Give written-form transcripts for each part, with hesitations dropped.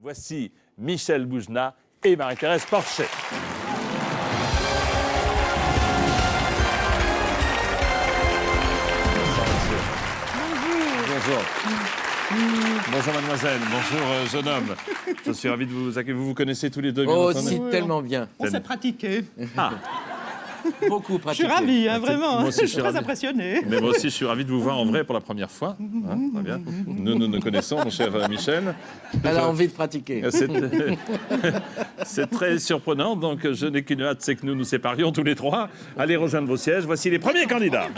Voici Michel Boujna et Marie-Thérèse Porchet. Bonjour. Bonjour mademoiselle, bonjour jeune homme. Je suis ravi de vous accueillir. Vous vous connaissez tous les deux, bien Oh, entendu. si, tellement bien. On s'est pratiqué. Ah, Beaucoup Je pratiqué. suis ravie, hein, vraiment. Moi aussi, je je suis suis très ravi. impressionnée. mais moi aussi je suis ravi de vous voir en vrai pour la première fois. Hein, très bien. Nous connaissons, mon cher Michel. Elle a envie de pratiquer. C'est très surprenant, donc je n'ai qu'une hâte, c'est que nous nous séparions tous les trois. Allez rejoindre vos sièges, voici les premiers candidats.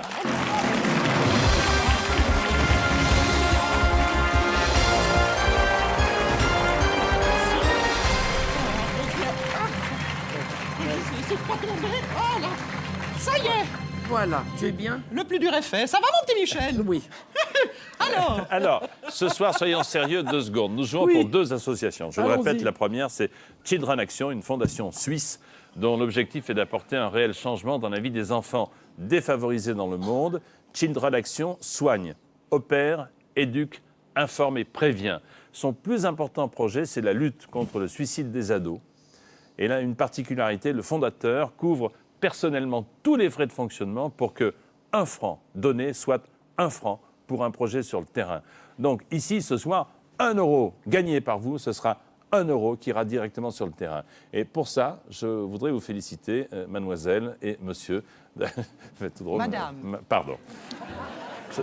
C'est pas tombé. Oh là, ça y est, Voilà, tu es bien? le plus dur est fait. Ça va, mon petit Michel? Oui. Alors, ce soir, soyons sérieux 2 secondes. Nous jouons Oui. pour 2 associations. Je vous Allons-y. répète, la première, c'est Children Action, une fondation suisse dont l'objectif est d'apporter un réel changement dans la vie des enfants défavorisés dans le monde. Children Action soigne, opère, éduque, informe et prévient. Son plus important projet, c'est la lutte contre le suicide des ados. Et là, une particularité, le fondateur couvre personnellement tous les frais de fonctionnement pour que 1 franc donné soit 1 franc pour un projet sur le terrain. Donc ici, ce soir, 1 euro gagné par vous, ce sera 1 euro qui ira directement sur le terrain. Et pour ça, je voudrais vous féliciter, mademoiselle et monsieur. Faites tout drôle, Madame. Pardon.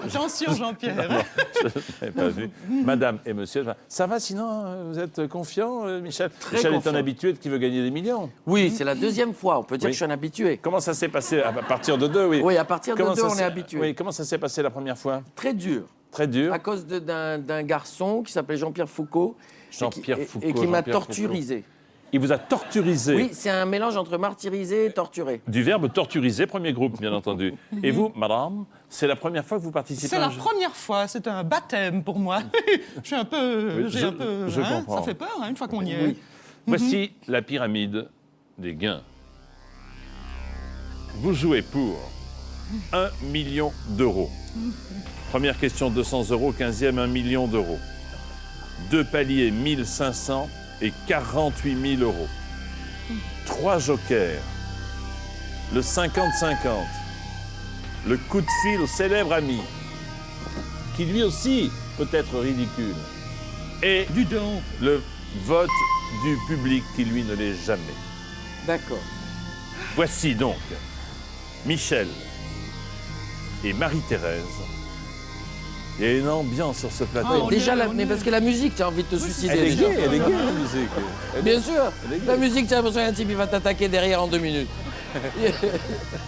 Attention, Jean-Pierre. Je n'avais pas vu. Madame et monsieur. Ça va sinon? Vous êtes confiant, Michel? Michel est confiant. un habitué qui veut gagner des millions. Oui, c'est la 2e fois. On peut dire Oui. que je suis un habitué. Comment ça s'est passé à partir de 2? Oui, Oui, à partir de Comment 2, ça on est s'est- habitué. Oui, comment ça s'est passé la première fois? Très dur. Très dur. À cause d'un garçon qui s'appelait Jean-Pierre Foucault. Jean-Pierre et qui- Foucault, Et qui m'a Jean-Pierre torturisé. Il vous a torturisé. Oui, c'est un mélange entre martyrisé et torturé. Du verbe torturiser, premier groupe, bien entendu. Et vous, madame, c'est la première fois que vous participez C'est à la un jeu? première fois, c'est un baptême pour moi. Je suis un peu... Oui, j'ai un peu je comprends. ça fait peur, hein, une fois qu'on y est. Oui. Voici la pyramide des gains. Vous jouez pour 1 million d'euros. Première question, 200 euros. 15e, 1 million d'euros. 2 paliers, 1500 et 48 000 euros. 3 jokers. Le 50-50. Le coup de fil au célèbre ami, qui lui aussi peut être ridicule. Et Du don. le vote du public qui, lui, ne l'est jamais. D'accord. Voici donc Michel et Marie-Thérèse. Il y a une ambiance sur ce plateau. Oh, Déjà, on mais est- parce que la musique, tu as envie de te suicider. Elle est déjà. gaie, la musique. Bien sûr. Elle est gaie. La musique, tu as l'impression qu'un type, il va t'attaquer derrière en 2 minutes.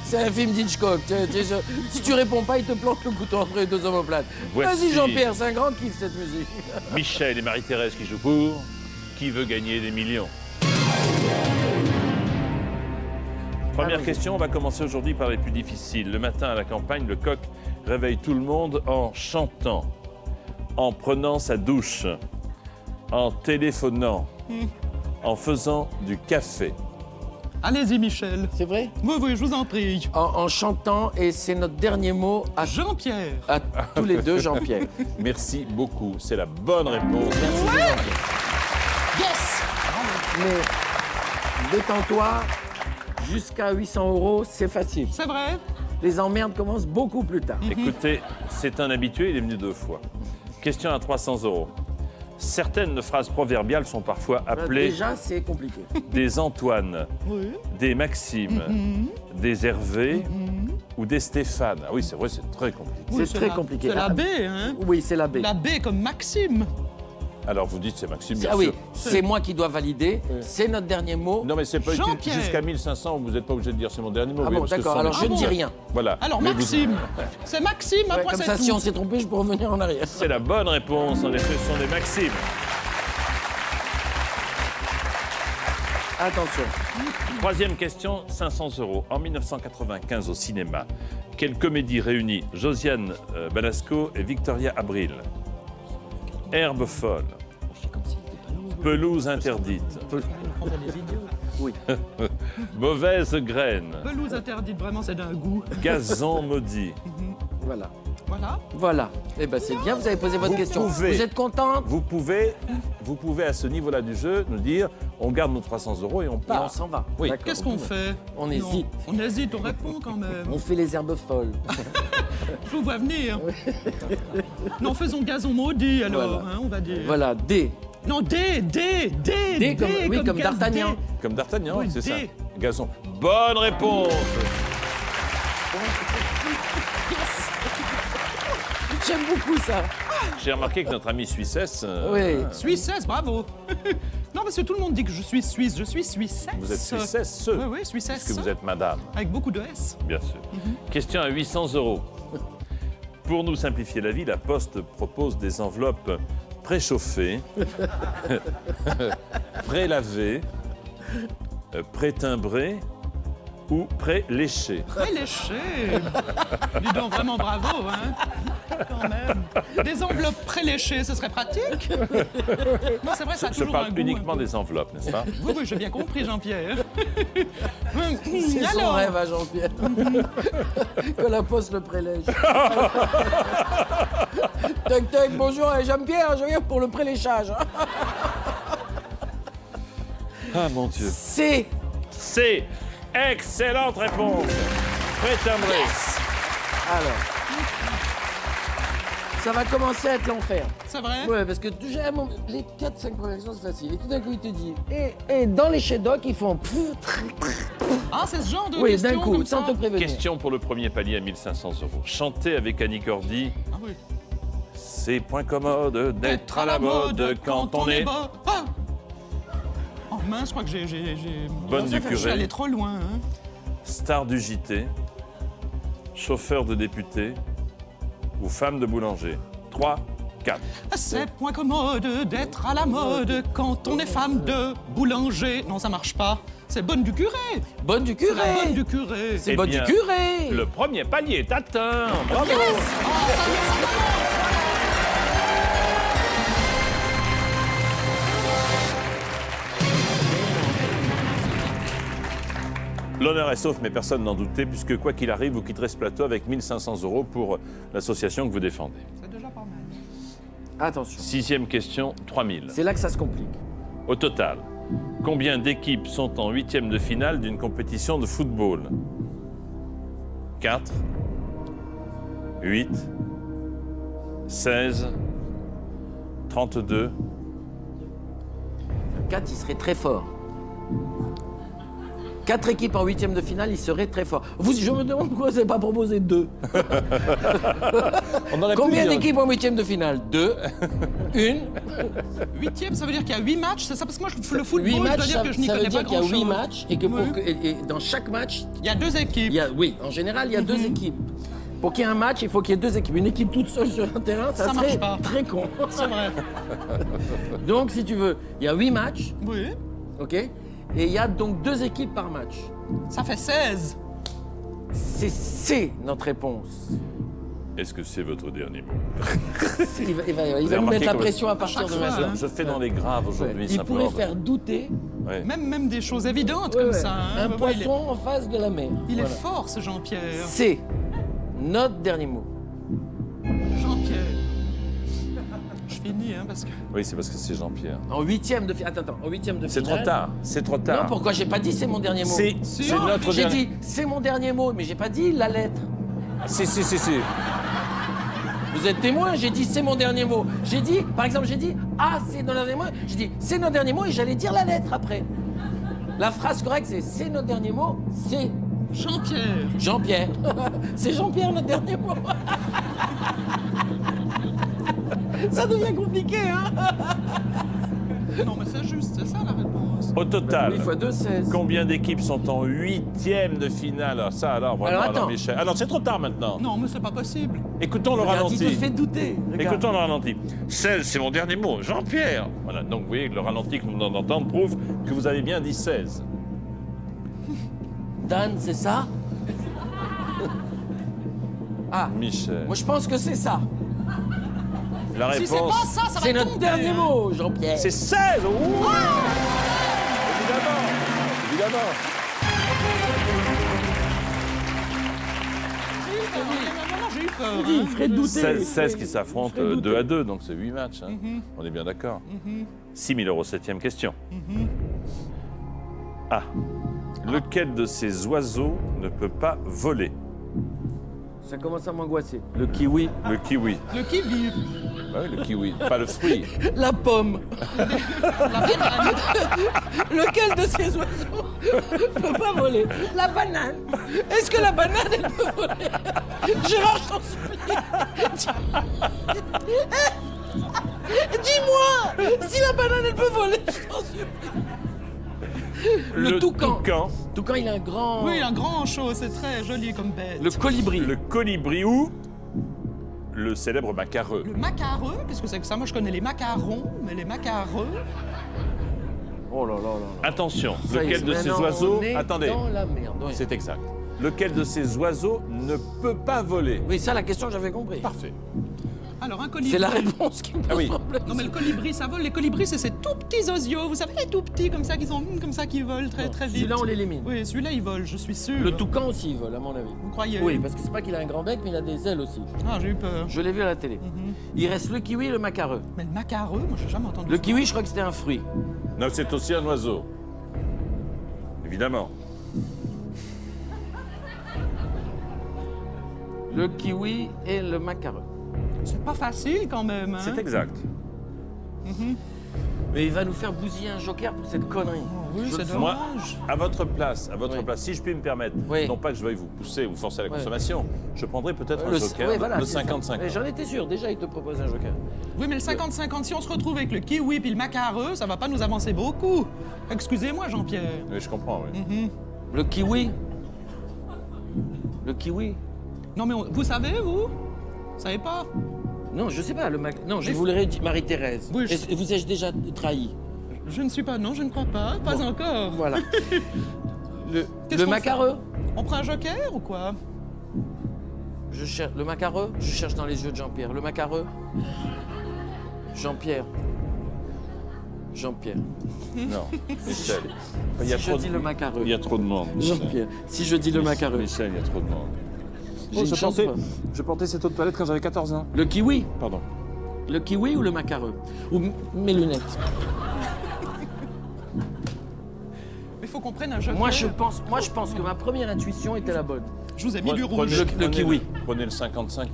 C'est un film d'Hitchcock. Si tu réponds pas, il te plante le couteau entre les 2 omoplates. Voici- Vas-y, Jean-Pierre, c'est un grand kiff, cette musique. Michel et Marie-Thérèse qui jouent pour. Qui veut gagner des millions? Première Allons-y. question, on va commencer aujourd'hui par les plus difficiles. Le matin à la campagne, le coq réveille tout le monde en chantant, en prenant sa douche, en téléphonant, en faisant du café. Allez-y, Michel. C'est vrai? Oui, oui, je vous en prie. En chantant, et c'est notre dernier mot Jean-Pierre. à tous les deux, Jean-Pierre. Merci beaucoup, c'est la bonne réponse. Merci, Jean-Pierre. Yes. Mais détends-toi, jusqu'à 800 euros, c'est facile. C'est vrai. Les emmerdes commencent beaucoup plus tard. Écoutez, c'est un habitué, il est venu 2 fois. Question à 300 euros. Certaines phrases proverbiales sont parfois appelées Déjà, c'est compliqué. des Antoine, Oui. des Maxime, des Hervé ou des Stéphane. Ah oui, c'est vrai, c'est très compliqué. Oui, C'est très la- compliqué. C'est la Ah, B, hein. Oui, c'est la B. La B comme Maxime. Alors vous dites c'est Maxime, bien Ah oui, sûr. c'est moi qui dois valider. C'est notre dernier mot. Non mais c'est pas utile. Jean-Pierre. Jusqu'à 1500, vous n'êtes pas obligé de dire c'est mon dernier mot. Ah oui, bon, parce que d'accord, ce sont alors des- je ne bon. dis rien. Voilà. Alors, Mais vous- Maxime. C'est Maxime, Ouais, après comme c'est ça, tout. si on s'est trompé, je peux revenir en arrière. C'est la bonne réponse, en effet, ce sont des Maximes. Attention. Troisième question, 500 euros. En 1995, au cinéma, quelle comédie réunit Josiane Balasco et Victoria Abril? Herbe folle, pelouse interdite, Oui. mauvaise graine, Pelouse interdite, vraiment, c'est d'un goût. gazon maudit. Voilà. Voilà. Voilà. Eh ben c'est bien, vous avez posé votre Vous question. pouvez. Vous êtes contente? Vous pouvez à ce niveau-là du jeu nous dire on garde nos 300 € et on Et on part. s'en va. Oui. D'accord. Qu'est-ce qu'on fait? On Non, hésite. On hésite, on répond quand même. On fait les herbes folles. Je vous vois venir. Non, faisons gazon maudit alors, Voilà. hein, on va dire. Voilà, D. Non, D Comme gaz D'Artagnan. D. Comme D'Artagnan, Oui, c'est ça. D. Gazon. Bonne réponse. J'aime beaucoup ça. J'ai remarqué que notre ami Suissesse, Oui. Suissesse, bravo. Non, parce que tout le monde dit que je suis suisse. Je suis suissesse. vous êtes Suissesse, Oui, oui, Suissesse. puisque vous êtes madame, Avec beaucoup de S. bien sûr. Question à 800 €. Pour nous simplifier la vie, la Poste propose des enveloppes préchauffées, prélavées, pré-timbrées ou pré-léchées. Très léché. Dis donc, vraiment bravo, hein. Quand même. Des enveloppes préléchées, ce serait pratique. Non, c'est vrai, ça a Je toujours un parle goût. uniquement des enveloppes, n'est-ce pas? Oui, oui, j'ai bien compris, Jean-Pierre. C'est son Alors, rêve à Jean-Pierre. Que la poste le prélège. Toc toc, bonjour Jean-Pierre, je viens pour le préléchage. Ah mon Dieu. C. C'est excellente réponse. Pré-timbré. Alors. Ça va commencer à être l'enfer. c'est vrai? Ouais, parce que déjà, les 4-5 premières questions, c'est facile. Et tout d'un coup, il te dit. Et dans les Shedok, ils font. Ah, c'est ce genre de Oui, question d'un coup, comme sans ça? te prévenir. Question pour le premier palier à 1500 €. Chanter avec Annie Cordy, Ah oui. c'est point commode d'être à la mode quand on est... bas. Ah oh mince, je crois que j'ai... Bonne du Je suis allé curé, trop loin, hein. star du JT, chauffeur de député ou femme de boulanger. 3, 4. C'est point commode d'être à la mode quand on est femme de boulanger. Non, ça marche pas. C'est bonne du curé. Bonne du C'est la curé. bonne du curé. C'est Eh bonne bien, du curé. Le premier palier est atteint. Bravo. L'honneur est sauf, mais personne n'en doutait, puisque quoi qu'il arrive, vous quitterez ce plateau avec 1500 € pour l'association que vous défendez. C'est déjà pas mal. Attention. 6e question, 3000. C'est là que ça se complique. Au total, combien d'équipes sont en 8e de finale d'une compétition de football? 4, 8, 16, 32. 4, il serait très fort. 4 équipes en 8e de finale, il serait très fort. Je me demande pourquoi vous n'avez pas proposé 2. On aurait pu Combien dire- d'équipes en 8e de finale? 2. 1. 8e, ça veut dire qu'il y a 8 matchs, c'est ça? Parce que moi, le football, 8 je dois matchs, dire que je n'y ça veut connais dire pas qu'il y a grand-chose. 8 matchs et que Oui. et dans chaque match, Il y a 2 équipes. oui, en général, il y a 2 équipes. Pour qu'il y ait un match, il faut qu'il y ait 2 équipes. Une équipe toute seule sur un terrain, ça Ça serait marche pas. très con. C'est vrai. Donc, si tu veux, il y a 8 matchs, Oui. ok? Et il y a donc 2 équipes par match. Ça fait 16. C'est notre réponse. Est-ce que c'est votre dernier mot? Il va avez nous mettre remarqué la comme- pression à partir de chaque fois, maintenant. hein. Je fais dans les graves aujourd'hui, Il simplement. pourrait faire douter Ouais. Même des choses évidentes ouais, comme ouais, ça. hein. un Ouais, poisson en face de la mer. Il est Voilà. fort, ce Jean-Pierre. C'est notre dernier mot. Jean-Pierre. Je finis, hein, parce que... Oui, c'est parce que c'est Jean-Pierre. En 8e de finale. Attends, en 8e de C'est finale. trop tard, c'est trop Non, tard. pourquoi j'ai pas dit c'est mon dernier mot? C'est Si. c'est Non, notre J'ai dernier... dit c'est mon dernier mot, mais j'ai pas dit la lettre. Si. Vous êtes témoin, j'ai dit c'est mon dernier mot. J'ai dit, par exemple, j'ai dit ah c'est notre dernier mot. J'ai dit c'est notre dernier mot et j'allais dire la lettre après. La phrase correcte c'est notre dernier mot, c'est Jean-Pierre. Jean-Pierre. C'est Jean-Pierre notre dernier mot. Ça devient compliqué, hein? Non, mais c'est juste, c'est ça la réponse. Au total, 8 x 2, 16. combien d'équipes sont en 8e de finale? Alors ça, alors, vraiment, Alors, attends. Michel. Ah non, c'est trop tard maintenant. Non, mais c'est pas possible. Écoutons le Regarde, il te ralenti. fait douter. Regarde. Écoutons le ralenti. 16, c'est mon dernier mot. Jean-Pierre. Voilà, donc vous voyez que le ralenti que nous venons d'entendre prouve que vous avez bien dit 16. Dan, c'est ça? Ah, Michel. moi je pense que c'est ça. La Si c'est pas réponse, ça, ça va C'est notre tomber, dernier hein. mot, Jean-Pierre. c'est 16. Ouh Évidemment. Non, j'ai eu peur. Je dis, il ferait douter. 16 qui s'affrontent 2 à 2, donc c'est 8 matchs. Hein. On est bien d'accord. 6 000 €, 7e question. A. Lequel de ces oiseaux ne peut pas voler? Ça commence à m'angoisser. Le kiwi. Le kiwi. Le kiwi, Ah oui, le kiwi, pas le fruit. La pomme. la banane. Lequel de ces oiseaux peut pas voler? La banane. Est-ce que la banane, elle peut voler? Gérard, je t'en supplie. Dis-moi si la banane, elle peut voler, je t'en supplie. Le toucan. Toucan, il a un grand... Oui, un grand show, c'est très joli comme bête. Le colibri. Le colibri ou le célèbre macareux. Le macareux, qu'est-ce que c'est que ça? Moi, je connais les macarons, mais les macareux... Oh là là là là. Attention, Ça y est, lequel de ces maintenant, oiseaux... on est Attendez, dans la merde. Oui. c'est exact. Lequel de ces oiseaux ne peut pas voler? Oui, ça, la question, j'avais compris. Parfait. Alors, un colibri... C'est la réponse qui me pose Ah oui. problème. Non, mais le colibri, ça vole. Les colibris, c'est ces tout petits osios. Vous savez, les tout petits, comme ça, qui sont comme ça, qui volent très, très vite. Celui-là, on l'élimine. Oui, celui-là, il vole, je suis sûr. Le toucan aussi, il vole, à mon avis. Vous croyez? Oui, parce que c'est pas qu'il a un grand bec, mais il a des ailes aussi. Ah, j'ai eu peur. Je l'ai vu à la télé. Il reste le kiwi et le macareux. Mais le macareux, moi, j'ai jamais entendu Le ça. kiwi, je crois que c'était un fruit. Non, c'est aussi un oiseau. Évidemment. Le kiwi et le macareux. C'est pas facile, quand même, hein? C'est exact. Mais il va nous faire bousiller un joker pour cette connerie. Oui, Je- c'est Moi, dommage. à votre place, Oui. si je puis me permettre, Oui. non pas que je veuille vous pousser ou forcer à la Oui. consommation, je prendrai peut-être un Le- joker, oui, voilà, le c'est ça. 50-50. Mais j'en étais sûr, déjà, il te propose un joker. Oui, mais le 50-50, si on se retrouve avec le kiwi puis le macareux, ça va pas nous avancer beaucoup. Excusez-moi, Jean-Pierre. Oui, je comprends, oui. Le kiwi. Le kiwi. Non, mais vous savez, vous savez pas? Non, je sais pas. Non, je Mais- voudrais dire Marie-Thérèse. Oui, je- Et vous ai-je déjà trahi? Je ne suis pas... Non, je ne crois pas. Pas Bon. encore. Voilà. Le Qu'est-ce qu'on macareux. On prend un joker ou quoi? Je cherche le macareux. Je cherche dans les yeux de Jean-Pierre. Le macareux. Jean-Pierre. Jean-Pierre. Non, Michel. Il y Si a je trop dis de... le macareux. Il y a trop de monde. Michel. Jean-Pierre. Si je dis le macareux. Michel, il y a trop de monde. J'ai une chance pas. je portais cette eau de toilette quand j'avais 14 ans. Le kiwi. Pardon. Le kiwi ou le macareux? Ou mes lunettes. Il faut qu'on prenne un joker. Moi, je pense que ma première intuition était la bonne. Je vous ai mis du rouge. Prenez- Le kiwi. Prenez le 50-50.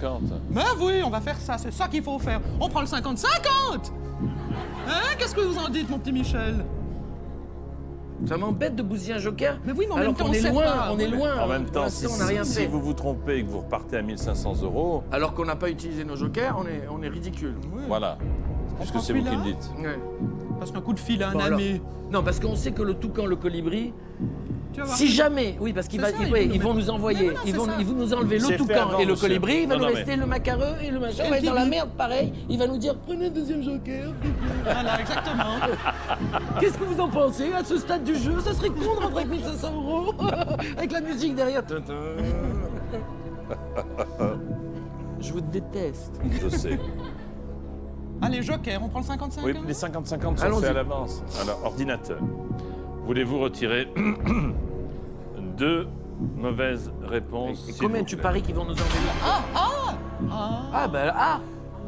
Mais oui, on va faire ça. C'est ça qu'il faut faire. On prend le 50-50. Hein? Qu'est-ce que vous en dites, mon petit Michel? Ça m'embête de bousiller un joker. Mais oui, mais en alors même temps, qu'on on est sait loin, pas. on est loin. En même Pour temps, l'instant, on n'a rien si fait. vous vous trompez et que vous repartez à 1 500 €, Alors qu'on n'a pas utilisé nos jokers, on est ridicule. Oui. voilà. Puisque prend c'est vous qui celui-là le dites. Ouais. Parce qu'un coup de fil à un Bon, alors. ami. Non, parce qu'on sait que le toucan, le colibri, Tu vas voir. si jamais, oui, parce qu'ils C'est ça, ils vont vont nous envoyer, Mais non, ils vont c'est ça. nous enlever le C'est fait toucan avant, et le monsieur. colibri, il va Non, nous non, rester le macareux et le machin. Et On va être le dans la kiwi. merde, pareil. Il va nous dire, prenez un deuxième joker. Voilà, exactement. Qu'est-ce que vous en pensez à ce stade du jeu? Ça serait con de rentrer avec 1 500 € avec la musique derrière. Je vous déteste. Je sais. Allez, joker, on prend le 55. Oui, les 50-50 sont Allons-y. faits à l'avance. Alors, ordinateur. Voulez-vous retirer 2 mauvaises réponses Et s'il combien vous tu plaît. paries qu'ils vont nous enlever? Ah, ben, ah.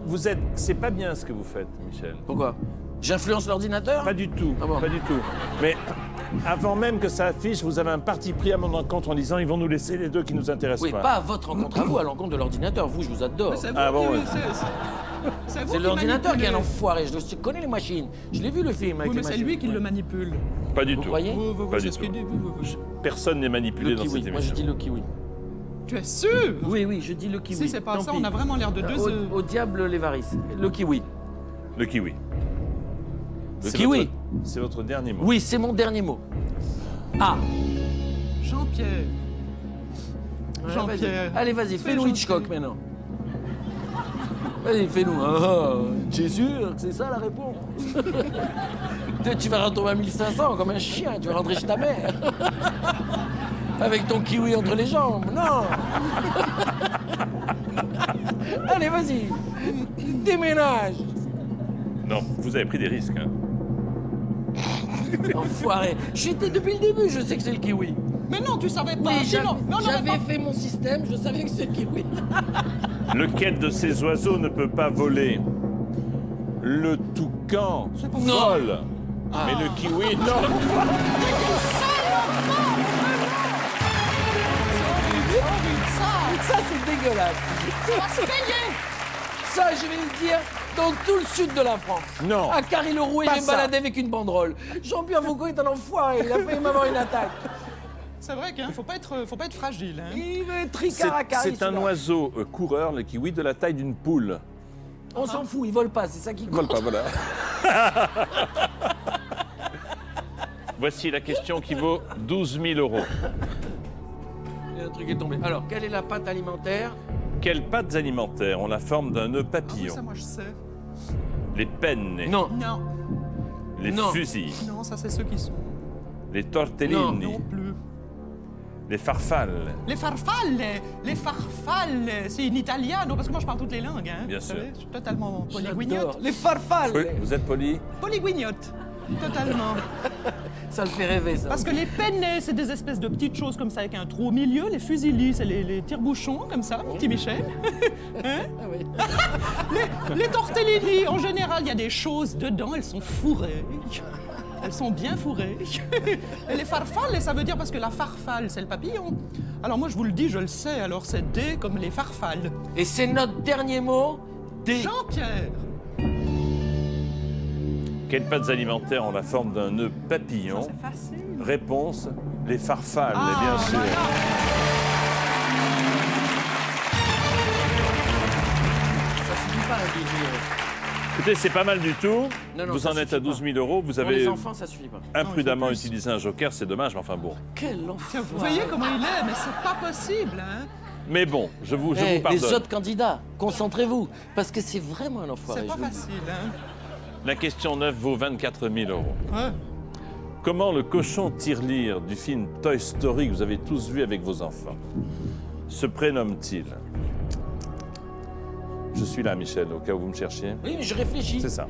Vous êtes... C'est pas bien ce que vous faites, Michel. Pourquoi? J'influence l'ordinateur? Pas du tout. Ah bon. Pas du tout. Mais avant même que ça affiche, vous avez un parti pris à mon encontre en disant ils vont nous laisser les deux qui nous intéressent Oui, pas à votre rencontre à vous, à l'encontre de l'ordinateur. Vous, je vous adore. Mais c'est vous Ah bon, qui... ouais. c'est vous C'est qui l'ordinateur qui est un manipulez. enfoiré. Je connais les machines. Je l'ai vu le film avec Oui, mais les c'est machines. lui qui Ouais. le manipule. Pas du Vous tout. croyez? Pas du c'est ce tout. qu'il dit. Personne n'est manipulé Le dans kiwi. cette Moi, je émission. dis le kiwi. Tu es sûr? Oui, oui, je dis le kiwi. Si c'est pas Tant ça, pis. on a vraiment l'air de deux... Au diable les varices. Le kiwi. Le kiwi. Le C'est kiwi. votre- C'est votre dernier mot. Oui, c'est mon dernier mot. Ah. Jean-Pierre. Ouais, Jean-Pierre. vas-y. Allez, vas-y, Fais fais-nous Jean-Pierre. Hitchcock maintenant. Vas-y, fais-nous. Ah, tu es sûr que c'est ça la réponse? Tu vas retomber à 1500 comme un chien, tu vas rentrer chez ta mère. Avec ton kiwi entre les jambes, non. Allez, vas-y. Déménage. Non, vous avez pris des risques. Hein. Enfoiré. J'étais depuis le début, je sais que c'est le kiwi. Mais non, tu savais pas. Oui, Sinon, non, non, j'avais mais fait mon système, je savais que c'est le kiwi. Lequel de ces oiseaux ne peut pas voler? Le toucan pour vole. Mais le kiwi, non. Ça, c'est dégueulasse. ça va se payer. Ça, je vais le dire, dans tout le sud de la France. Non. À Carry-le-Rouet, Pas j'ai ça. baladé avec une banderole. Jean-Pierre Foucault est un enfoiré, il a failli m'avoir une attaque. C'est vrai qu'il faut pas être fragile. Hein. Il veut C'est tricaracari. c'est un oiseau coureur, le kiwi, de la taille d'une poule. On s'en fout, il vole pas, c'est ça qui Il vole compte. pas, voilà. Voici la question qui vaut 12 000 euros. Le truc est tombé. Alors, quelle est la pâte alimentaire? Quelles pattes alimentaires ont la forme d'un nœud Ah oui, papillon? ça, moi, je sais. Les pennes, Non. Non, les Non. fusils, non, ça, c'est ceux qui sont. les tortellini, Non plus. les farfalles. Les farfalle, c'est in italiano, parce que moi, je parle toutes les langues. Hein. Bien Vous sûr. savez, je suis totalement J'adore. polyguignote. Les farfales. Oui, vous êtes poli? Polyguignote. Totalement. Ça le fait rêver, ça. Parce que les penne, c'est des espèces de petites choses comme ça avec un trou au milieu. Les fusilis, c'est les tire-bouchons, comme ça, mon petit Michel. Ah oui. Les tortellini, en général, il y a des choses dedans, elles sont fourrées. Elles sont bien fourrées. Et les farfalles, ça veut dire parce que la farfalle, c'est le papillon. Alors moi, je vous le dis, je le sais, alors c'est D comme les farfalles. Et c'est notre dernier mot. Des... Jean-Pierre. Quelles pattes alimentaires ont la forme d'un nœud papillon? C'est facile. Réponse, les farfalles, Ah, bien sûr. voilà. Ça suffit pas à 12 000 euros. Écoutez, c'est pas mal du tout. Non, non, vous ça en êtes suffit à 12 000 euros. Vous Pour les avez enfants, ça suffit pas. imprudemment plus. utilisé un joker, c'est dommage, mais enfin bon. Quel enfer. Vous voyez comment il est, mais c'est pas possible, hein. Mais bon, je vous Eh, pardonne. les autres candidats, concentrez-vous, parce que c'est vraiment un enfoiré. C'est pas je vous le dis. facile, hein. La question 9 vaut 24 000 euros. Ouais. Comment le cochon tirelire du film Toy Story que vous avez tous vu avec vos enfants se prénomme-t-il? Je suis là, Michel, au cas où vous me cherchiez. Oui, mais je réfléchis. C'est ça.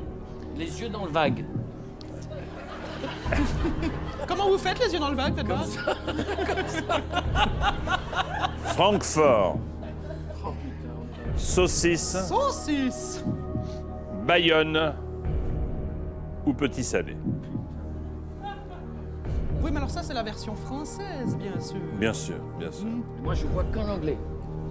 Les yeux dans le vague. Comment vous faites les yeux dans le vague, faites voir. Francfort, saucisse, Saucisse. Bayonne ou Petit Salé? Oui, mais alors ça, c'est la version française, bien sûr. Bien sûr, bien sûr. Moi, je vois qu'en anglais.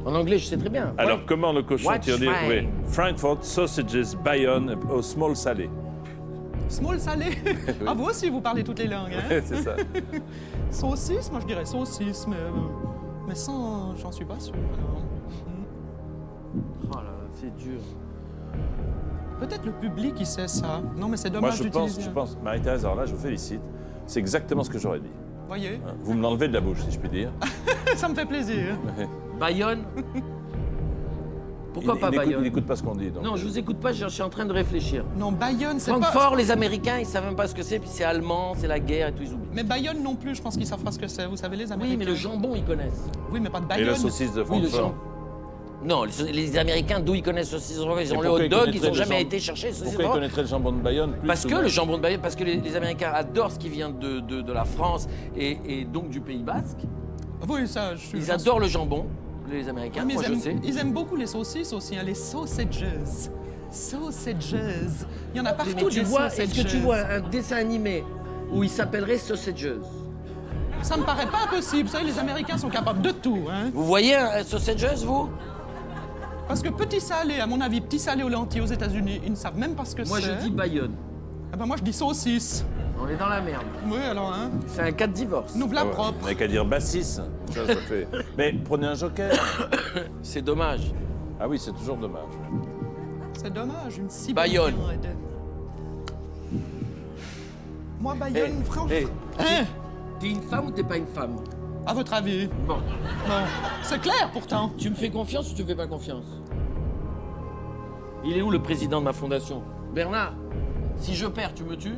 En anglais, je sais très bien. Alors, Ouais. comment le cochon White tirelire? Fang. Oui. Frankfurt, sausages, Bayonne au small salé. Small salé. Ah, vous aussi, vous parlez toutes les langues, hein. C'est ça. Saucisse, moi je dirais saucisse, mais sans, j'en suis pas sûr. alors. Oh là là, c'est dur. Peut-être le public, il sait ça. Non, mais c'est Moi, dommage je d'utiliser. pense, Marie-Thérèse, alors là, je vous félicite. C'est exactement ce que j'aurais dit. Voyez, Hein, vous me l'enlevez de la bouche, si je puis dire. ça me fait plaisir. Bayonne. Pourquoi pas Il Bayonne? n'écoute pas ce qu'on dit. Donc. Non, je vous écoute pas, je suis en train de réfléchir. Non, Bayonne, c'est pas... Francfort, les Américains, ils savent même pas ce que c'est, puis c'est allemand, c'est la guerre et tout, ils oublient. Mais Bayonne non plus, je pense qu'ils savent pas ce que c'est. Vous savez, les Américains. Oui, mais le jambon, ils connaissent. Oui, mais pas de Et Bayonne. la saucisse de Oui, le Francfort. jambon. Non, les Américains, d'où ils connaissent le saucisson? Ils ont le pourquoi hot ils dog, ils connaîtraient n'ont le jamais jambon? été chercher le saucisson. Pourquoi il connaîtrait le jambon de Bayonne plus Parce ou que moins le jambon de Bayonne, parce que les Américains adorent ce qui vient de la France et donc du Pays Basque. Oui, ça, je suis... Ils adorent le jambon, les Américains, Mais moi je sais. ils aiment beaucoup les saucisses aussi, hein, les sausages. Sausages. Il y en a partout Mais tu des vois, sausages. est-ce que tu vois un dessin animé où il s'appellerait Sausages? Ça me paraît pas impossible. Vous savez, les Américains sont capables de tout. Hein. Vous voyez un Sausages, vous? Parce que petit salé, à mon avis, petit salé aux lentilles aux États-Unis, ils ne savent même pas ce que Moi c'est. je dis Bayonne. Ah ben moi, je dis saucisse. On est dans la merde. Oui, alors, hein. C'est un cas de divorce. Nous voilà Ah ouais, propres. On n'a qu'à dire Bassis. Ça fait. Mais prenez un joker. C'est dommage. Ah oui, c'est toujours dommage. C'est dommage, une si Bayonne. bonne viande. Moi, Bayonne, franchement. hey. Hein? T'es une femme ou t'es pas une femme? À votre avis? Bon. Bon. C'est clair, pourtant. Tu me fais confiance ou tu me fais pas confiance? Il est où le président de ma fondation? Bernard, si je perds, tu me tues?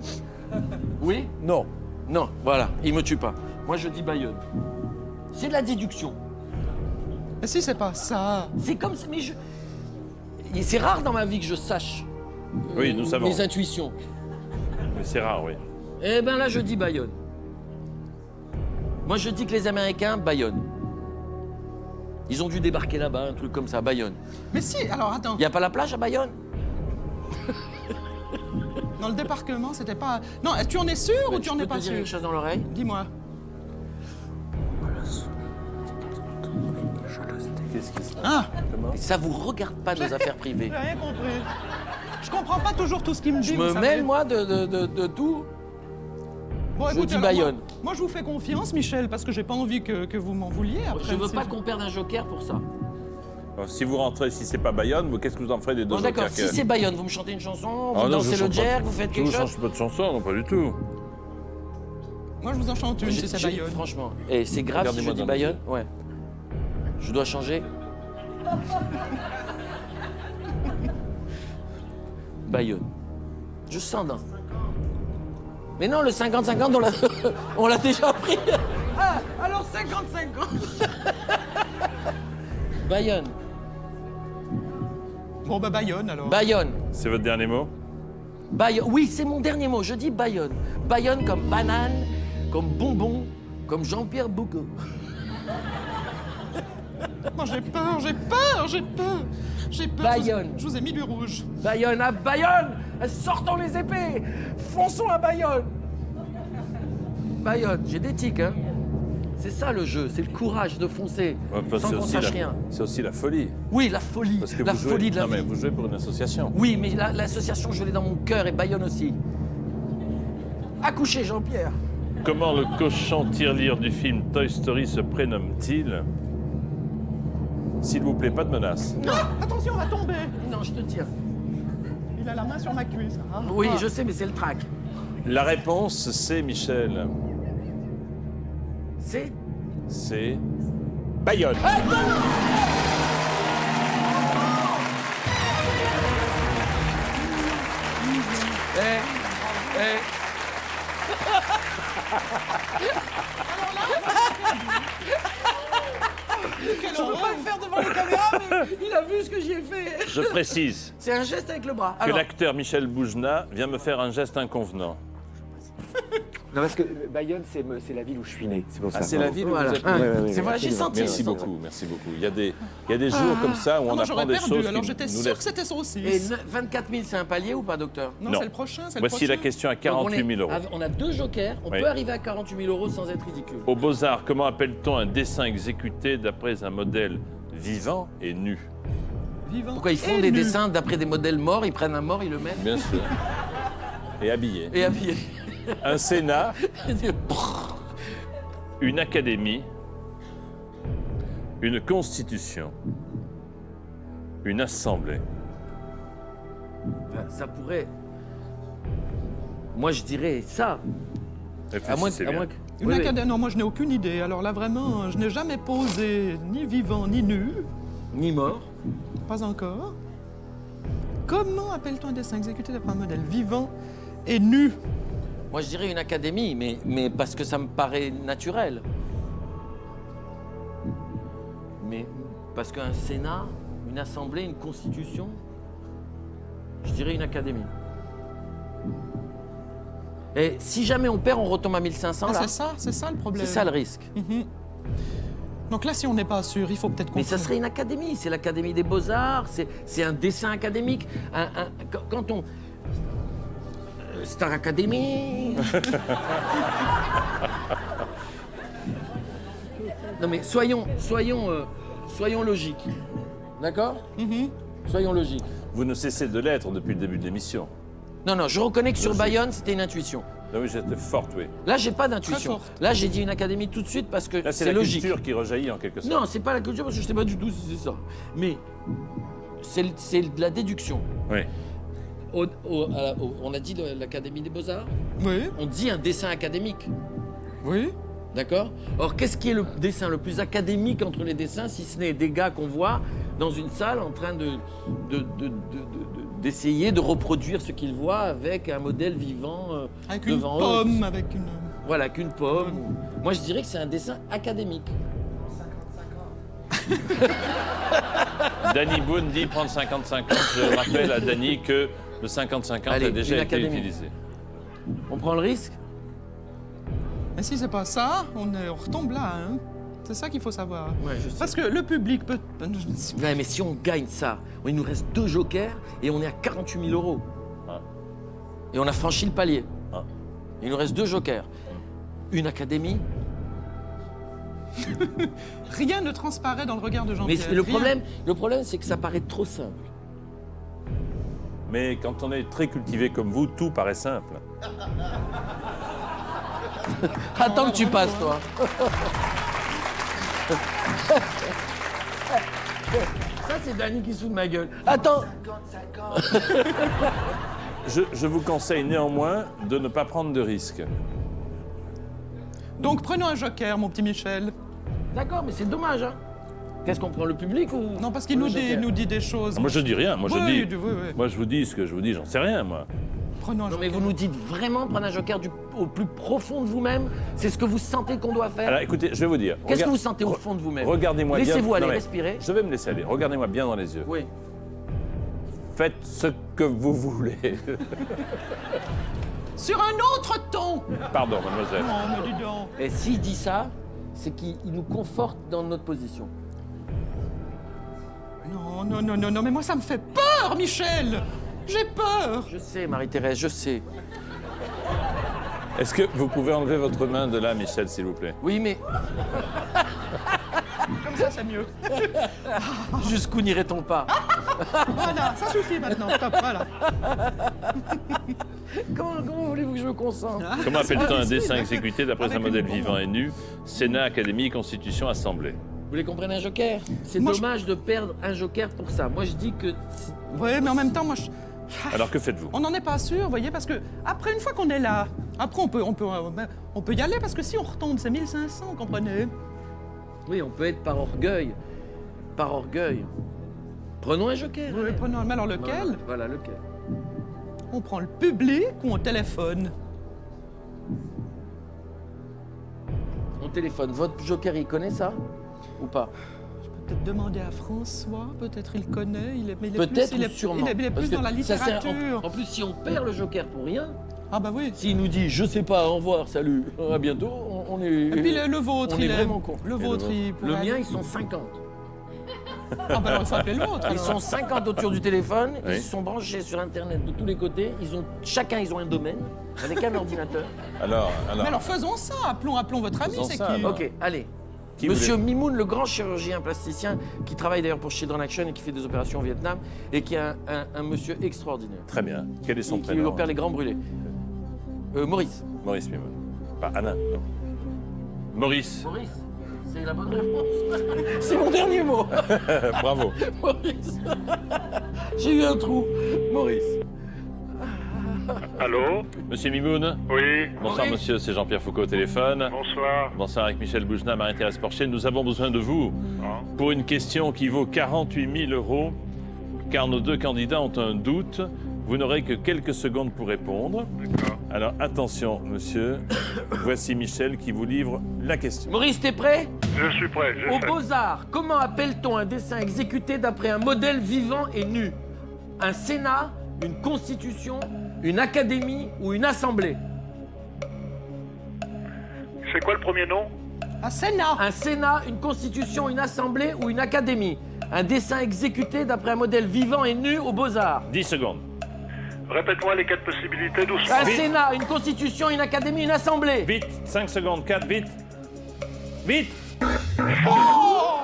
Oui? Non. Non, voilà, il me tue pas. Moi je dis Bayonne. C'est de la déduction. Mais si c'est pas ça. C'est comme ça, mais c'est rare dans ma vie que je sache Oui, nous savons. mes intuitions. Mais c'est rare, oui. Eh ben là je dis Bayonne. Moi, je dis que les Américains, Bayonne. Ils ont dû débarquer là-bas, un truc comme ça, Bayonne. Mais si, alors attends. Il n'y a pas la plage à Bayonne? Dans le débarquement, c'était pas... Non, tu en es sûr ou tu en es peux pas te dire sûr? quelque chose dans l'oreille? Dis-moi. Qu'est-ce qui se passe? Ah, Ça vous regarde pas nos affaires privées. j'ai rien compris. Je comprends pas toujours tout ce qu'il me dit, Je vous me savez. mêle, moi, de tout. Bon, je dis alors, Bayonne. Moi, je vous fais confiance, Michel, parce que j'ai pas envie que vous m'en vouliez après. Je veux si pas qu'on perde un joker pour ça. Alors, si vous rentrez, si c'est pas Bayonne, qu'est-ce que vous en ferez des deux Bon, d'accord, jokers si c'est Bayonne, vous me chantez une chanson, Ah vous non, dansez je le chante pas. jerk, vous faites Je quelque vous chose. change pas de chanson, non, pas du tout. Moi, je vous en chante une, si c'est Bayonne. Franchement. Et c'est grave si je Regardez-moi dis dans les Bayonne? Ouais. Je dois changer? Bayonne. Je sens dans. Mais non, le 50-50, on l'a déjà pris. Ah, alors 50-50. Bayonne. Bon, bah Bayonne, alors. Bayonne. C'est votre dernier mot? Bayonne. Oui, c'est mon dernier mot. Je dis Bayonne. Bayonne comme banane, comme bonbon, comme Jean-Pierre Boucaud. Moi, j'ai peur, j'ai peur, j'ai peur. J'ai peur. Bayonne. Je vous ai mis du rouge. Bayonne à Bayonne. Sortons les épées. Fonçons à Bayonne. Bayonne, j'ai des tics, hein. C'est ça le jeu, c'est le courage de foncer Ouais, parce sans que qu'on sache rien. c'est aussi la folie. Oui, la folie, Parce que la vous jouez, folie de la non, mais vie. vous jouez pour une association. Oui, mais l'association, je l'ai dans mon cœur et Bayonne aussi. Accouchez, Jean-Pierre. Comment le cochon tirelire du film Toy Story se prénomme-t-il? S'il vous plaît, pas de menace. Ah, attention, on va tomber. Non, je te tire. Il a la main sur ma cuisse. Ah. Oui, je sais, mais c'est le trac. La réponse, c'est Michel. C'est Bayonne. Quelle Je peux horreur. pas le faire devant les caméras, mais il a vu ce que j'y ai fait. Je précise C'est un geste avec le bras. que Alors, l'acteur Michel Boujna vient me faire un geste inconvenant. Non, parce que Bayonne, c'est la ville où je suis né. C'est pour ça. Ah, c'est la ville où voilà. vous êtes Hein, né. ouais, c'est vrai, j'ai absolument. senti. Merci beaucoup, merci beaucoup. Il y a des jours comme ça où on moi, apprend j'aurais des perdu, choses alors qui j'étais nous sûre laissent. que c'était Et saucisse. 24 000, c'est un palier ou pas, docteur? Non, Non. c'est le prochain, c'est le Voici prochain. la question à Donc, 48 000 euros. On a deux jokers, on Oui. peut arriver à 48 000 euros sans être ridicule. Aux Beaux-Arts, comment appelle-t-on un dessin exécuté d'après un modèle vivant et nu? Vivant Pourquoi ils font et des nu. dessins d'après des modèles morts, ils prennent un mort, ils le mettent Bien sûr. Et habillé. et habillés. Un Sénat, une académie, une constitution, une assemblée. Ça pourrait. Moi, je dirais ça. À moins, Réfléchissez à bien. moins que. Une Oui, oui. académie, non, moi je n'ai aucune idée. Alors là vraiment, je n'ai jamais posé ni vivant ni nu, Ni mort. pas encore. Comment appelle-t-on un dessin exécuté d'après un modèle vivant et nu? Moi, je dirais une académie, mais parce que ça me paraît naturel. Mais parce qu'un Sénat, une assemblée, une constitution, je dirais une académie. Et si jamais on perd, on retombe à 1500 Ah, là. c'est ça le problème. C'est ça le risque. Mhm. Donc là, si on n'est pas sûr, il faut peut-être qu'on... Mais ça serait une académie, c'est l'Académie des Beaux-Arts, c'est un dessin académique. Quand on. Star Academy. Non mais soyons logiques. D'accord? Soyons logiques. Vous ne cessez de l'être depuis le début de l'émission. Non, je reconnais que sur Bayonne, c'était une intuition. Ah oui, j'étais forte, oui. Là, j'ai pas d'intuition. Très forte. Là, j'ai dit une académie tout de suite parce que Là, c'est c'est la logique. culture qui rejaillit en quelque sorte. Non, c'est pas la culture parce que je sais pas du tout si c'est ça. Mais c'est de la déduction. Oui. On a dit l'Académie des Beaux-Arts. Oui, On dit un dessin académique. oui. D'accord? Or, qu'est-ce qui est le dessin le plus académique entre les dessins, si ce n'est des gars qu'on voit dans une salle en train d'essayer de reproduire ce qu'ils voient avec un modèle vivant Avec une devant eux. pomme, avec une... Voilà, qu'une pomme. Moi, je dirais que c'est un dessin académique. Danny Boone dit prendre 50-50. Je rappelle à Danny que le 50-50 Allez, a déjà une été académie. utilisé. On prend le risque? Et si c'est pas ça, on retombe là, hein. C'est ça qu'il faut savoir. Ouais, je sais. Parce que le public peut... Ouais, mais si on gagne ça, il nous reste 2 jokers et on est à 48 000 €. Ah. Et on a franchi le palier. Ah. Il nous reste 2 jokers. Une académie. Rien ne transparaît dans le regard de Mais Jean-Pierre. le Rien. problème, c'est que ça paraît trop simple. Mais quand on est très cultivé comme vous, tout paraît simple. Attends que tu passes, toi. Ça, c'est Dany qui se fout de ma gueule. Attends. Je vous conseille néanmoins de ne pas prendre de risques. Donc prenons un joker, mon petit Michel. D'accord, mais c'est dommage, hein. Qu'est-ce qu'on prend, le public ou... Non, parce qu'il le nous joker dit des choses. Moi, je dis rien. Moi, Oui, je dis. oui, oui. Moi, je vous dis ce que je vous dis. J'en sais rien, moi. Prenons un Non, mais joker. vous nous dites vraiment prendre un joker au plus profond de vous-même. C'est ce que vous sentez qu'on doit faire. Alors, écoutez, je vais vous dire. Qu'est-ce que Regarde- vous sentez au fond de vous-même? Regardez-moi bien. Laissez-vous aller, Non, mais respirer. Je vais me laisser aller. Regardez-moi bien dans les yeux. Oui. Faites ce que vous voulez. Sur un autre ton. Pardon, mademoiselle. Non, mais dis donc. Et s'il dit ça, c'est qu'il nous conforte dans notre position. Non, mais moi ça me fait peur, Michel. J'ai peur. Je sais, Marie-Thérèse, je sais. Est-ce que vous pouvez enlever votre main de là, Michel, s'il vous plaît? Oui, mais Comme ça, c'est mieux. jusqu'où n'irait-on pas? Voilà, ça suffit maintenant. Top, voilà. Comment voulez-vous que je me concentre? Comment appelle-t-on un difficile, dessin hein. exécuté d'après un Avec modèle une vivant et nu? Sénat, Académie, Constitution, Assemblée. Vous voulez qu'on prenne un joker? C'est Moi, dommage de perdre un joker pour ça. Moi, je dis que... Oui, mais en même temps, moi, Alors que faites-vous? on n'en est pas sûr, vous voyez, parce que après, une fois qu'on est là, après, on peut y aller, parce que si on retombe, c'est 1500, comprenez? Oui, on peut être par orgueil. Par orgueil. Prenons un joker. Oui, allez. prenons. Mais alors, lequel? Voilà, lequel? On prend le public ou on téléphone? On téléphone. Votre joker, il connaît ça? Ou pas? Peut-être demander à François, peut-être il connaît, mais il est Peut-être plus, il ou est, sûrement. il est Parce plus que dans la ça sert- littérature. en plus, si on perd le joker pour rien, Ah bah oui. s'il nous dit « je sais pas, au revoir, salut, à bientôt », on est... Et puis le vôtre, on est il vraiment con. Le Et vôtre, il Le pourrait- mien, ils sont 50. Ah bah alors il faut appeler le vôtre. Ils alors. sont 50 autour du téléphone, Oui. ils sont branchés sur Internet de tous les côtés, chacun ils ont un domaine, avec un ordinateur. Mais alors faisons ça, appelons votre ami, Faisons c'est ça, qui? alors. Ok, allez. Qui Monsieur voulez- Mimoun, le grand chirurgien plasticien, qui travaille d'ailleurs pour Children Action et qui fait des opérations au Vietnam, et qui est un monsieur extraordinaire, Très bien. Quel est son qui prénom? opère les grands brûlés. Maurice. Maurice Mimoun. Pas Anna, non. Maurice. Maurice, c'est la bonne réponse. C'est mon dernier mot. Bravo. Maurice. J'ai eu un trou. Maurice. Allô? Monsieur Mimoun. Oui, Bonsoir, Maurice. monsieur. C'est Jean-Pierre Foucault au téléphone. bonsoir. Bonsoir avec Michel Boujna, Marie-Thérèse Porcher. Nous avons besoin de vous Ah, pour une question qui vaut 48 000 €, car nos deux candidats ont un doute. Vous n'aurez que quelques secondes pour répondre. d'accord. Alors attention, monsieur. Voici Michel qui vous livre la question. Maurice, t'es prêt? Je suis prêt, je Aux sais. Beaux-Arts, comment appelle-t-on un dessin exécuté d'après un modèle vivant et nu? Un Sénat, une Constitution, une Académie ou une Assemblée? C'est quoi le premier nom? À Sénat. Un Sénat, une Constitution, une Assemblée ou une Académie? Un dessin exécuté d'après un modèle vivant et nu aux Beaux-Arts. 10 secondes. Répète-moi les 4 possibilités doucement. Un Vite. Sénat, une Constitution, une Académie, une Assemblée. Vite. 5 secondes. 4, vite. Vite. Oh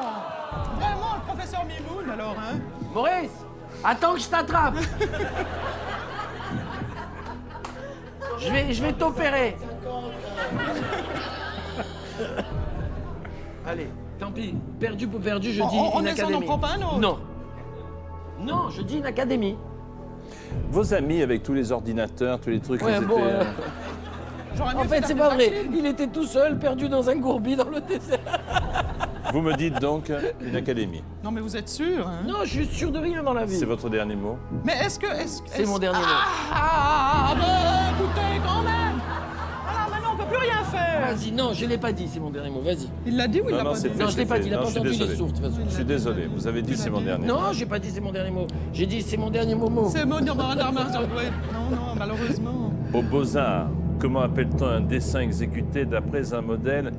Vraiment, le professeur Mimoun, alors, hein? Maurice, attends que je t'attrape. Je vais t'opérer. Allez, tant pis. Perdu pour perdu, je dis On une essaie, on académie. n'en prend pas un autre? Non. Non, je dis une académie. Vos amis avec tous les ordinateurs, tous les trucs, Ouais, ils bon, étaient, J'aurais mieux En fait, faire c'est des pas vrai. vaccins. Il était tout seul, perdu dans un gourbi dans le désert. Vous me dites donc une académie. Non, mais vous êtes sûr, hein? Non, je suis sûr de rien dans la vie. C'est votre dernier mot? Mais est-ce que... C'est mon dernier mot. Ah, bah, écoutez, quand même! Alors maintenant, on peut plus rien faire! Vas-y, non, je l'ai pas dit, c'est mon dernier mot. Vas-y. Il l'a dit ou il l'a pas dit? c'est fait, Non, je l'ai c'est pas fait. dit, il a Non, pas je suis entendu, il est désolé. sourd, de toute façon. Je suis désolé, vous avez dit c'est mon dernier. Non, j'ai pas dit c'est mon dernier mot. J'ai dit c'est mon dernier mot. C'est mon... Non, malheureusement. Aux Beaux-Arts, Comment appelle-t-on un dessin exécuté d'après un modèle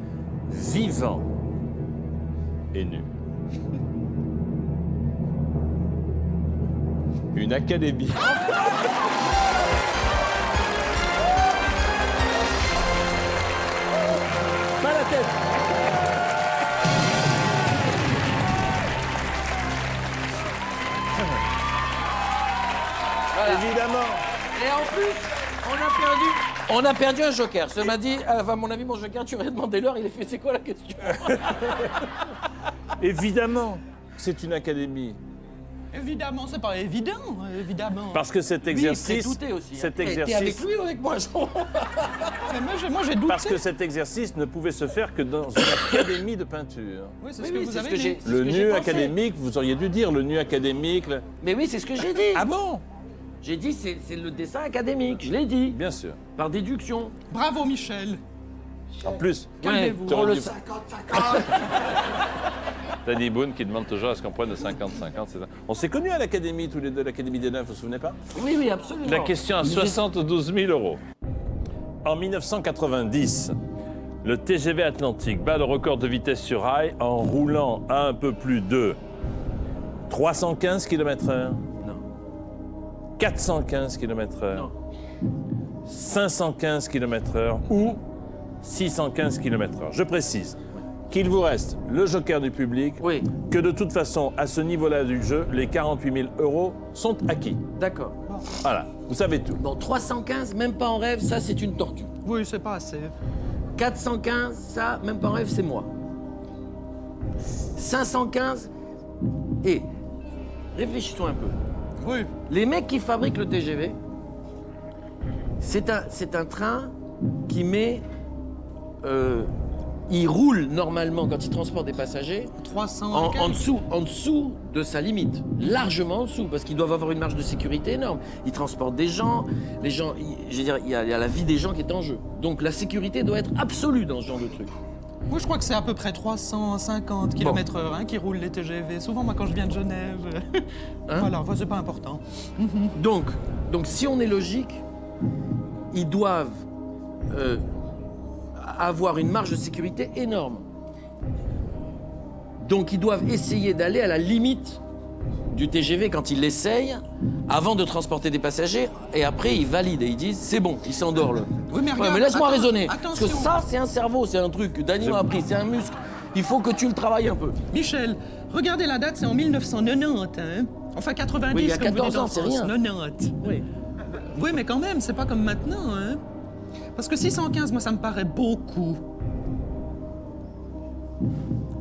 vivant et nu? Une académie. Pas la tête. Évidemment. Et en plus, on a perdu un joker. Ça m'a dit, à mon avis, mon joker, tu aurais demandé l'heure, il a fait, c'est quoi la question? Évidemment, c'est une académie. Évidemment, c'est pas évident, évidemment. Parce que cet Lui, il exercice, serait douté aussi. cet T'es avec exercice, lui ou avec moi, Jean? Mais moi, j'ai douté. parce que cet exercice ne pouvait se faire que dans une académie de peinture. Oui, c'est Oui, ce que oui, vous c'est avez ce que dit. j'ai- c'est Le ce que j'ai nu pensé. académique, vous auriez dû dire le nu académique. Mais oui, c'est ce que j'ai dit. Ah bon? J'ai dit, c'est le dessin académique, je l'ai dit. Bien sûr. Par déduction. Bravo, Michel. En plus, Calmez-vous. Ouais, pour le T'aurais dû- 50-50. Danny Boone qui demande toujours à ce qu'on prenne le 50-50. c'est ça. On s'est connus à l'académie, tous les deux, l'Académie des Neufs, vous vous souvenez pas? Oui, oui, absolument. La question à 72 000 €. En 1990, le TGV Atlantique bat le record de vitesse sur rail en roulant à un peu plus de 315 km/h, Non. 415 km/h, Non. 515 km/h ou 615 km/h. Je précise qu'il vous reste le joker du public, Oui, que de toute façon, à ce niveau-là du jeu, les 48 000 € sont acquis. d'accord. Voilà, vous savez tout. Bon, 315, même pas en rêve, ça c'est une tortue. Oui, c'est pas assez. 415, ça, même pas en rêve, c'est moi. 515, et réfléchissons un peu. Oui. Les mecs qui fabriquent le TGV, c'est un train qui met... il roule normalement quand il transporte des passagers 300. en dessous de sa limite, largement en dessous, parce qu'ils doivent avoir une marge de sécurité énorme. Ils transportent des gens, les gens, je veux dire, il y a la vie des gens qui est en jeu. Donc la sécurité doit être absolue dans ce genre de truc. Moi, je crois que c'est à peu près 350 km/h qui roulent les TGV. Souvent, moi, quand je viens de Genève. Hein? Voilà, enfin, c'est pas important. Donc si on est logique, ils doivent avoir une marge de sécurité énorme. Donc ils doivent essayer d'aller à la limite du TGV quand ils l'essayent, avant de transporter des passagers, et après ils valident et ils disent c'est bon, il s'endort là. Oui, mais Ouais, regarde, mais laisse-moi attends, raisonner, parce que attention. ça c'est un cerveau, c'est un truc que Dany m'a appris, c'est un muscle. Il faut que tu le travailles un peu. Michel, regardez la date, c'est en 1990, hein. Enfin, 90, Oui, il y a comme vous 14 dites en ans, c'est France, rien. 90. Oui. Oui, mais quand même, c'est pas comme maintenant, hein. Parce que 615, moi, ça me paraît beaucoup.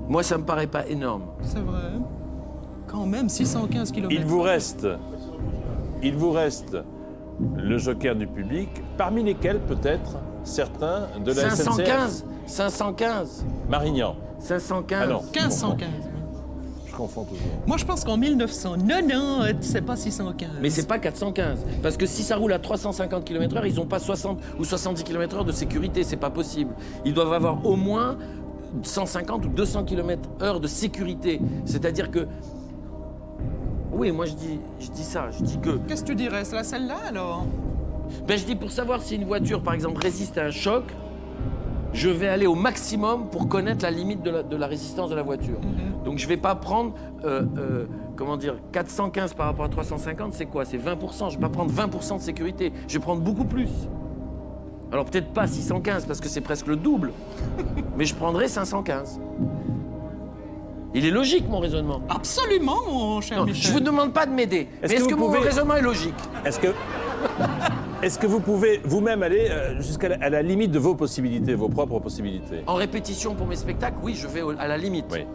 Moi ça me paraît pas énorme. C'est vrai. Quand même, 615 km. Il vous reste le joker du public, parmi lesquels peut-être certains de la 515, SNCF. 515, Marignan. 515. Ah non. 1515. Je confonds toujours. Moi, je pense qu'en 1990, c'est pas 615. Mais c'est pas 415. Parce que si ça roule à 350 km/h, ils n'ont pas 60 ou 70 km/h de sécurité. C'est pas possible. Ils doivent avoir au moins 150 ou 200 km/h de sécurité. C'est-à-dire que. Oui, moi je dis ça. Je dis que. Qu'est-ce que tu dirais? C'est celle-là, alors? Ben, je dis pour savoir si une voiture, par exemple, résiste à un choc, je vais aller au maximum pour connaître la limite de la résistance de la voiture. Donc je vais pas prendre, comment dire, 415 par rapport à 350, c'est quoi? C'est 20%. Je vais pas prendre 20% de sécurité. Je vais prendre beaucoup plus. Alors peut-être pas 615 parce que c'est presque le double, mais je prendrai 515. Il est logique mon raisonnement. Absolument, mon cher Non, Michel. je vous demande pas de m'aider. Mais est-ce que que vous mon pouvez- raisonnement est logique? Est-ce que vous pouvez vous-même aller jusqu'à à la limite de vos possibilités, vos propres possibilités? En répétition pour mes spectacles, oui, je vais à la limite. Oui.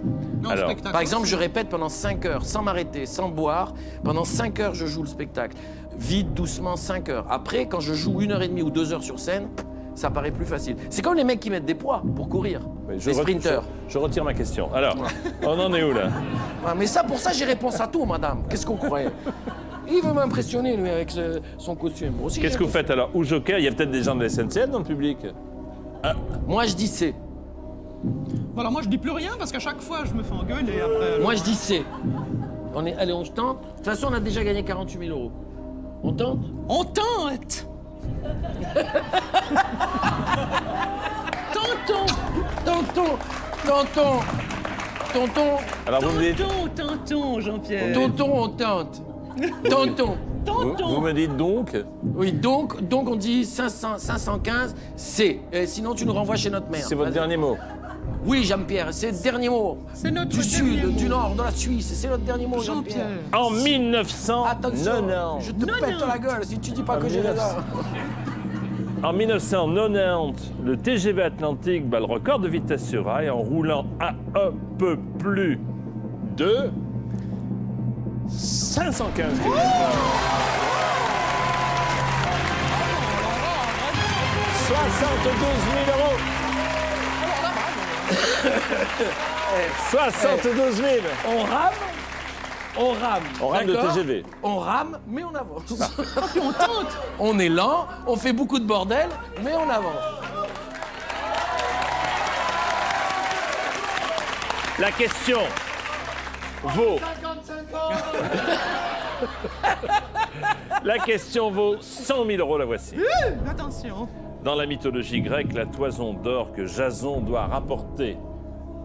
Non, Alors, spectacle. Par exemple, je répète pendant 5 heures, sans m'arrêter, sans boire. Pendant 5 heures, je joue le spectacle. Vite, doucement, 5 heures. Après, quand je joue 1h30 ou 2 heures sur scène, ça paraît plus facile. C'est comme les mecs qui mettent des poids pour courir. Oui, Les sprinters. Je retire ma question. Alors, on en est où là? Ah, mais ça, pour ça, j'ai réponse à tout, madame. Qu'est-ce qu'on croyait? Il veut m'impressionner, lui, avec son costume. Moi aussi, Qu'est-ce j'ai que vous faites alors? Ou joker, il y a peut-être des gens de la SNCF dans le public. Moi, je dis C. Voilà, moi, je dis plus rien parce qu'à chaque fois, je me fais engueuler après. Moi, je dis C. Allez, on tente. De toute façon, on a déjà gagné 48 000 €. On tente? On tente! Tonton, Alors vous me dites, Tonton, Jean-Pierre. tonton, on tente. Tonton. vous me dites donc, Oui, donc on dit 515, c'est. Sinon, tu nous renvoies chez notre mère. c'est votre Vas-y. dernier mot. Oui, Jean-Pierre, c'est le dernier mot. C'est notre Du dernier sud, mot. du nord, de la Suisse, c'est notre dernier mot, Jean-Pierre. Jean-Pierre. En 1900, Attention, non, je te pète la gueule si tu dis pas que j'ai 1900. là. En 1990, le TGV Atlantique bat le record de vitesse sur rail en roulant à un peu plus de 515 km/h. 72 000 euros. 72 000. On rame. On rame de d'accord TGV. On rame, mais on avance. Puis on tente. On est lent, on fait beaucoup de bordel, mais on avance. La question vaut. La question vaut 100 000 euros, la voici. Attention. Dans la mythologie grecque, la toison d'or que Jason doit rapporter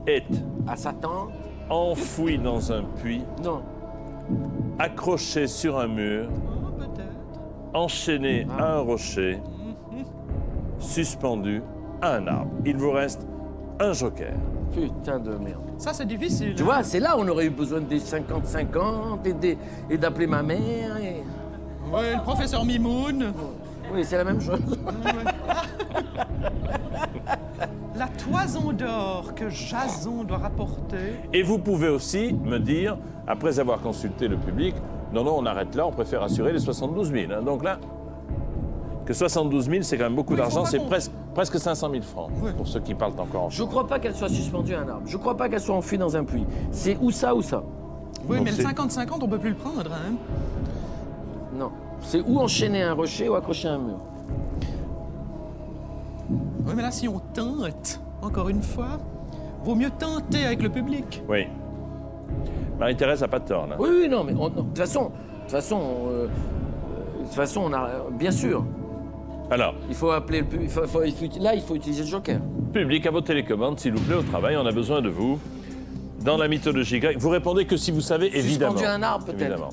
est À sa tante? enfouie dans un puits, Non. accrochée sur un mur, Oh, peut-être. enchaînée à un rocher, suspendue à un arbre. Il vous reste un joker. Putain de merde. Ça, c'est difficile. Tu vois, c'est là où on aurait eu besoin des 50-50 et d'appeler ma mère. Ouais, le professeur Mimoun. Oui, c'est la même chose. La toison d'or que Jason doit rapporter. Et vous pouvez aussi me dire, après avoir consulté le public, non, on arrête là, on préfère assurer les 72 000. hein. Donc là, que 72 000, c'est quand même beaucoup Oui, faut d'argent, pas c'est qu'on- presque 500 000 francs, Ouais. pour ceux qui parlent encore en Je crois pas qu'elle soit suspendue à un arbre. Je crois pas qu'elle soit enfouie dans un puits. C'est ou ça ou ça. Oui, Donc mais le c'est- 50-50, on peut plus le prendre, hein. Non. C'est ou enchaîner à un rocher ou accrocher à un mur. Oui, mais là, si on tente, encore une fois, vaut mieux tenter avec le public. Oui. Marie-Thérèse n'a pas de tort, là. Oui, non, mais non, de toute façon, on a. Bien sûr, Alors, il faut appeler le public. Là, il faut utiliser le joker. public, à vos télécommandes, s'il vous plaît, au travail, on a besoin de vous. Dans la mythologie grecque, vous répondez que si vous savez, évidemment. Suspendu à un arbre, peut-être. Évidemment.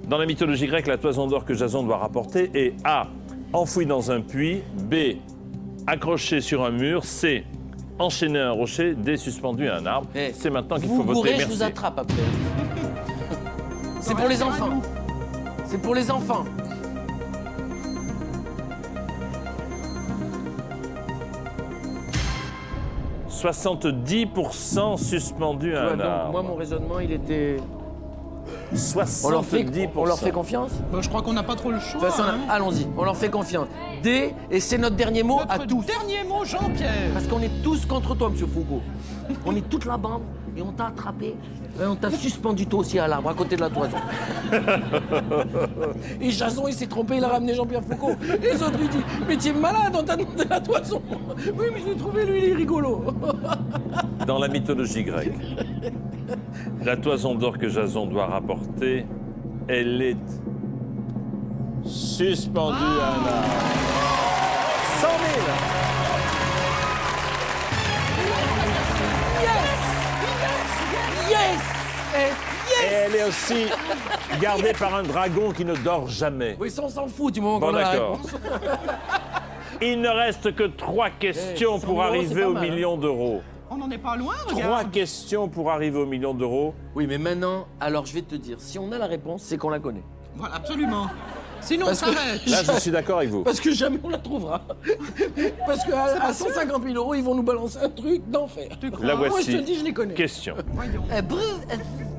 Dans la mythologie grecque, la toison d'or que Jason doit rapporter est A. Enfouie dans un puits. B. Accrochée sur un mur. C. Enchaînée à un rocher. D. Suspendue à un arbre. Eh, C'est maintenant qu'il vous faut voter. bourrez, je Merci. vous attrape après. C'est pour les enfants. C'est pour les enfants. « 70% suspendu à Tu vois, un donc, arbre. moi, mon raisonnement, il était. 70%. On leur fait confiance. Bah, je crois qu'on n'a pas trop le choix. De toute façon, hein. allons-y, on leur fait confiance. D, et c'est notre dernier mot à Notre tous. dernier mot, Jean-Pierre. Parce qu'on est tous contre toi, monsieur Foucault. On est toute la bande et on t'a attrapé. Et on t'a suspendu toi aussi à l'arbre, à côté de la toison. Et Jason, il s'est trompé, il a ramené Jean-Pierre Foucault. Et les autres lui disent, mais tu es malade, on t'a demandé la toison. Oui, mais je l'ai trouvé, lui, il est rigolo. Dans la mythologie grecque, la toison d'or que Jason doit rapporter, elle est suspendue à un arbre. 100 000. Yes! Et elle est aussi gardée par un dragon qui ne dort jamais. Oui, ça, on s'en fout du moment Bon, qu'on a la d'accord. réponse. Il ne reste que 3 questions 100 pour 000 euros, arriver c'est pas au mal, hein. million d'euros. On n'en est pas loin, 3 regarde. questions pour arriver au million d'euros. Oui, mais maintenant, alors je vais te dire, si on a la réponse, c'est qu'on la connaît. Voilà, absolument. Sinon, on Parce que- s'arrête. Là, je suis d'accord avec vous. Parce que jamais on la trouvera. Parce qu'à à 150 000 euros, ils vont nous balancer un truc d'enfer. Tu crois? La Moi, je voici. te le dis, je les connais. Question. Voyons.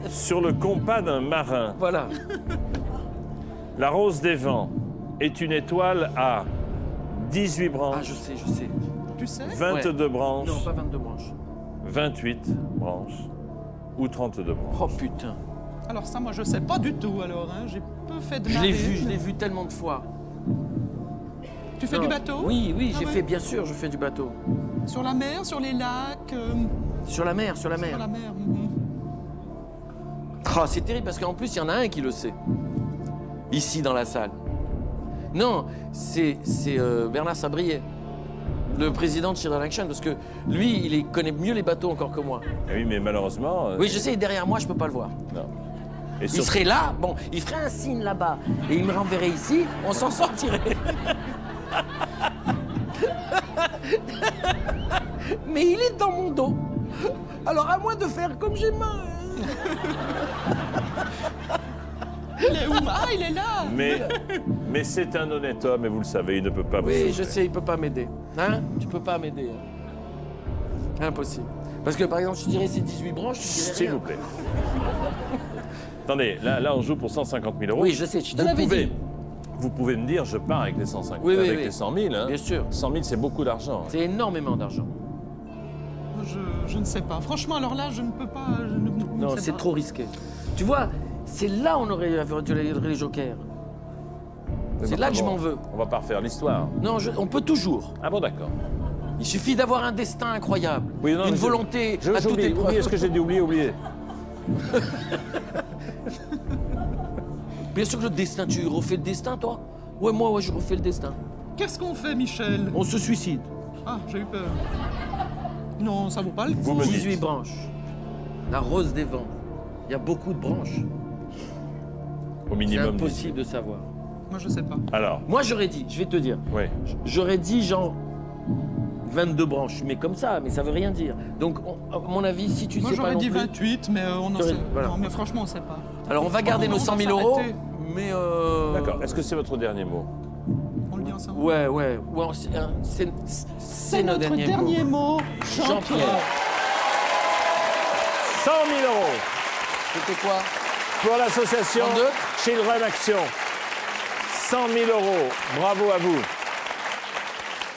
Sur le compas d'un marin, Voilà. la rose des vents est une étoile à 18 Ah, branches, je sais. Tu sais? 22 branches, Non, pas 22 branches. 28 branches ou 32 branches. Oh putain. Alors ça, moi, je sais pas du tout, alors. Hein. J'ai peu fait de Je marée. l'ai vu tellement de fois. Tu fais Non. du bateau? Oui, Ah j'ai ouais? fait, bien sûr, je fais du bateau. Sur la mer, sur les lacs, Sur la mer. sur la mer. Mhm. Oh, c'est terrible parce qu'en plus, il y en a un qui le sait. Ici, dans la salle. Non, c'est Bernard Sabrier, le président de Children Action, parce que lui, connaît mieux les bateaux encore que moi. Eh oui, mais malheureusement. Oui, je sais, derrière moi, je peux pas le voir. Non. Et Il surtout- serait là, bon, il ferait un signe là-bas, et il me renverrait ici, on s'en sortirait. Mais il est dans mon dos. Alors à moi de faire comme j'ai main. Il est où? Ah, il est là. mais c'est un honnête homme et vous le savez, il ne peut pas vous Oui, sauver. je sais, il peut pas m'aider. Hein? Tu peux pas m'aider. Hein. Impossible. Parce que par exemple, je dirais c'est 18 branches, tu dirais S'il rien. vous plaît. Attendez, là on joue pour 150 000 euros. Oui, je sais, je te Vous l'avais pouvez, dit. vous pouvez me dire, je pars avec les 150 Oui, oui, avec oui. les 100 000. Hein. Bien sûr. 100 000, c'est beaucoup d'argent. C'est énormément d'argent. Je ne sais pas. Franchement, alors là, je ne peux pas. Je ne Non, sais c'est pas. trop risqué. Tu vois, c'est là où on aurait dû les jokers. C'est là que je m'en veux. On va pas refaire l'histoire. Non, on peut toujours. Ah bon, d'accord. Il suffit d'avoir un destin incroyable, Oui, non, une mais volonté à toute J'oublie, épreuve. oubliez ce que j'ai dit, oubliez. Bien sûr que le destin, tu refais le destin, toi? Ouais, moi, je refais le destin. Qu'est-ce qu'on fait, Michel? On se suicide. Ah, j'ai eu peur. Non, ça vaut pas le coup. Vous me dites. 18 branches. La rose des vents. Il y a beaucoup de branches. Au C'est minimum. impossible de savoir. Moi, je sais pas. Alors, Moi, j'aurais dit, je vais te dire, oui. j'aurais dit genre 22 branches, mais comme ça, mais ça veut rien dire. Donc, à mon avis, si tu ne Moi, sais pas j'aurais non dit plus... 28, mais on en J'aurais- sait. voilà. Non, mais franchement, on sait pas. Alors, on va garder nos 100 000 va euros, s'arrêter. mais... D'accord. Est-ce que c'est votre dernier mot? On le dit ensemble. Ouais, c'est notre dernier mot. mot. Jean-Pierre. 100 000 euros C'était quoi? pour l'association 32. Children Action. 100 000 euros. Bravo à vous.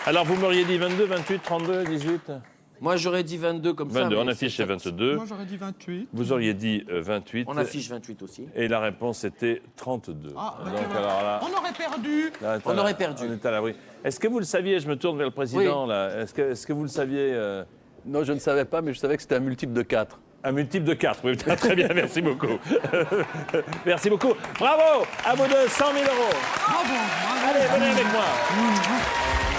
Alors, vous m'auriez dit 22, 28, 32, 18? Moi, j'aurais dit 22 comme ça. 22, mais on affiche c'est- les 22. Moi, j'aurais dit 28. Vous auriez dit 28. On affiche 28 aussi. Et la réponse était 32. Ah, bah, Donc, tu vois. alors là... On aurait perdu. là, On aurait perdu. On est à l'abri. Est-ce que vous le saviez? Je me tourne vers le président, Oui. là. Est-ce que vous le saviez Non, je ne savais pas, mais je savais que c'était un multiple de 4. Un multiple de 4. Oui, très bien, merci beaucoup. Merci beaucoup. Bravo à vous deux, 100 000 euros. Bravo. Allez, venez avec moi.